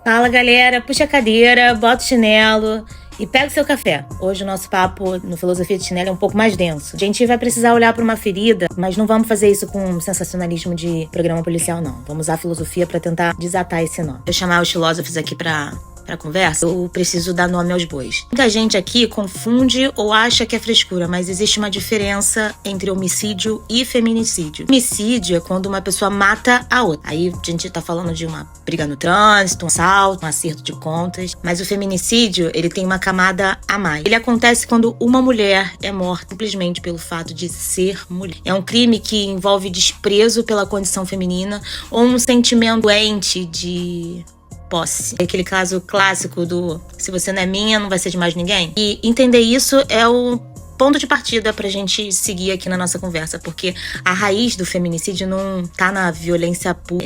Fala, galera, puxa a cadeira, bota o chinelo e pega o seu café. Hoje o nosso papo no Filosofia de Chinelo é um pouco mais denso. A gente vai precisar olhar para uma ferida, mas não vamos fazer isso com sensacionalismo de programa policial, não. Vamos usar a filosofia para tentar desatar esse nó. Vou chamar os filósofos aqui para conversa. Eu preciso dar nome aos bois. Muita gente aqui confunde ou acha que é frescura, mas existe uma diferença entre homicídio e feminicídio. Homicídio é quando uma pessoa mata a outra. Aí a gente tá falando de uma briga no trânsito, um assalto, um acerto de contas. Mas o feminicídio, ele tem uma camada a mais. Ele acontece quando uma mulher é morta simplesmente pelo fato de ser mulher. É um crime que envolve desprezo pela condição feminina ou um sentimento doente de posse. É aquele caso clássico do se você não é minha, não vai ser de mais ninguém. E entender isso é o ponto de partida pra gente seguir aqui na nossa conversa, porque a raiz do feminicídio não tá na violência pura.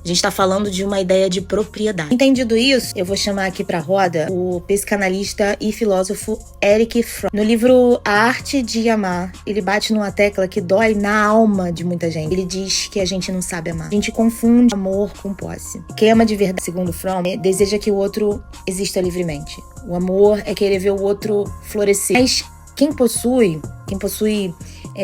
A gente tá falando de uma ideia de propriedade. Entendido isso, eu vou chamar aqui pra roda o psicanalista e filósofo Erich Fromm. No livro A Arte de Amar, ele bate numa tecla que dói na alma de muita gente. Ele diz que a gente não sabe amar. A gente confunde amor com posse. Quem ama de verdade, segundo Fromm, deseja que o outro exista livremente. O amor é querer ver o outro florescer. Mas quem possui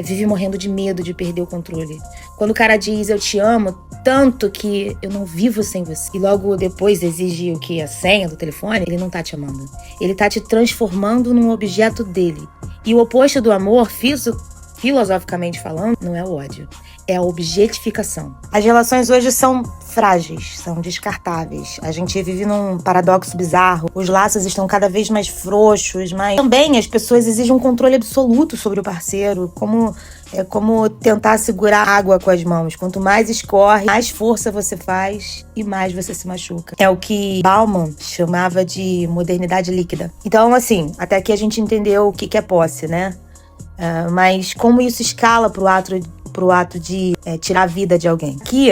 vive morrendo de medo de perder o controle. Quando o cara diz eu te amo tanto que eu não vivo sem você, e logo depois exige o que? A senha do telefone, ele não tá te amando. Ele tá te transformando num objeto dele. E o oposto do amor, filosoficamente falando, não é o ódio, é a objetificação. As relações hoje são frágeis, são descartáveis. A gente vive num paradoxo bizarro. Os laços estão cada vez mais frouxos, mas também as pessoas exigem um controle absoluto sobre o parceiro, como tentar segurar água com as mãos. Quanto mais escorre, mais força você faz e mais você se machuca. É o que Bauman chamava de modernidade líquida. Então, assim, até aqui a gente entendeu o que é posse, né? Mas como isso escala pro ato de tirar a vida de alguém. Aqui,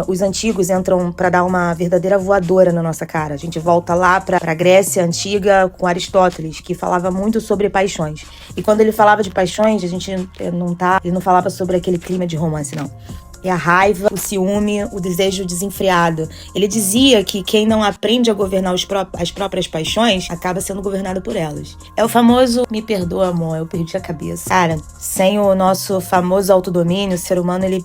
os antigos entram para dar uma verdadeira voadora na nossa cara. A gente volta lá pra Grécia Antiga com Aristóteles, que falava muito sobre paixões. E quando ele falava de paixões, ele não falava sobre aquele clima de romance, não. É a raiva, o ciúme, o desejo desenfreado. Ele dizia que quem não aprende a governar as próprias paixões acaba sendo governado por elas. É o famoso me perdoa, amor, eu perdi a cabeça. Cara, sem o nosso famoso autodomínio, o ser humano ele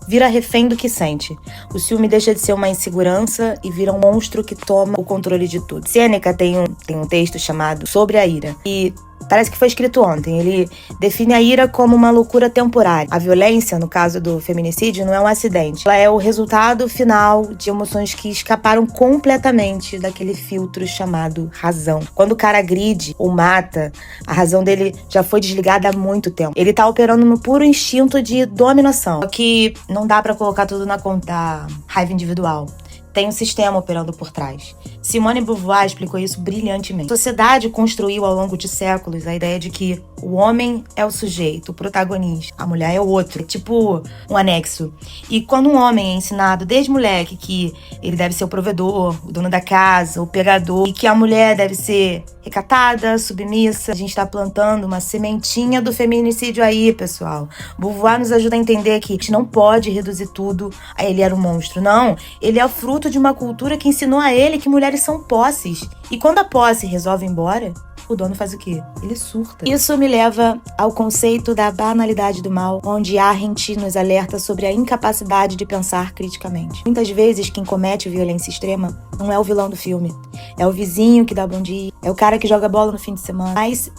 vira refém do que sente. O ciúme deixa de ser uma insegurança e vira um monstro que toma o controle de tudo. Sêneca tem um texto chamado Sobre a Ira. E parece que foi escrito ontem. Ele define a ira como uma loucura temporária. A violência, no caso do feminicídio, não é um acidente. Ela é o resultado final de emoções que escaparam completamente daquele filtro chamado razão. Quando o cara agride ou mata, a razão dele já foi desligada há muito tempo. Ele tá operando no puro instinto de dominação. Só que não dá pra colocar tudo na conta raiva individual. Tem um sistema operando por trás. Simone de Beauvoir explicou isso brilhantemente. A sociedade construiu ao longo de séculos a ideia de que o homem é o sujeito, o protagonista, a mulher é o outro. É tipo um anexo. E quando um homem é ensinado desde moleque que ele deve ser o provedor, o dono da casa, o pegador, e que a mulher deve ser recatada, submissa, a gente tá plantando uma sementinha do feminicídio aí, pessoal. Beauvoir nos ajuda a entender que a gente não pode reduzir tudo a ele era um monstro. Não, ele é o fruto de uma cultura que ensinou a ele que mulheres são posses. E quando a posse resolve ir embora, o dono faz o quê? Ele surta. Isso me leva ao conceito da banalidade do mal, onde Arendt nos alerta sobre a incapacidade de pensar criticamente. Muitas vezes, quem comete violência extrema não é o vilão do filme. É o vizinho que dá bom dia, é o cara que joga bola no fim de semana. Mas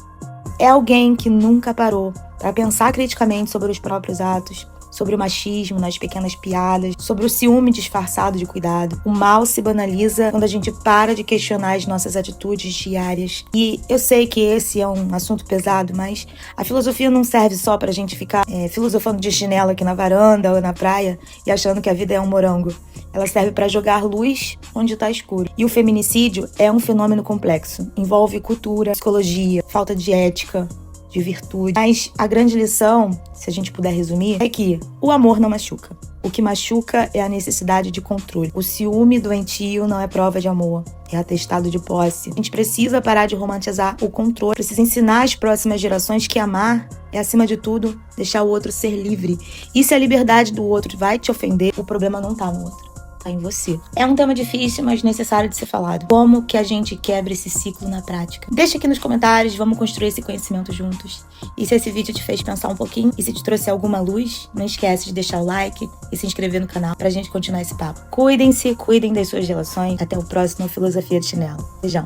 é alguém que nunca parou para pensar criticamente sobre os próprios atos, sobre o machismo nas pequenas piadas, sobre o ciúme disfarçado de cuidado. O mal se banaliza quando a gente para de questionar as nossas atitudes diárias. E eu sei que esse é um assunto pesado, mas a filosofia não serve só pra gente ficar filosofando de chinelo aqui na varanda ou na praia e achando que a vida é um morango. Ela serve pra jogar luz onde tá escuro. E o feminicídio é um fenômeno complexo. Envolve cultura, psicologia, falta de ética, de virtude. Mas a grande lição, se a gente puder resumir, é que o amor não machuca. O que machuca é a necessidade de controle. O ciúme doentio não é prova de amor, é atestado de posse. A gente precisa parar de romantizar o controle. Precisa ensinar as próximas gerações que amar é, acima de tudo, deixar o outro ser livre. E se a liberdade do outro vai te ofender, o problema não tá no outro. tá em você. É um tema difícil, mas necessário de ser falado. Como que a gente quebra esse ciclo na prática? Deixa aqui nos comentários, vamos construir esse conhecimento juntos. E se esse vídeo te fez pensar um pouquinho, e se te trouxe alguma luz, não esquece de deixar o like e se inscrever no canal pra gente continuar esse papo. Cuidem-se, cuidem das suas relações. Até o próximo Filosofia de Chinelo. Beijão.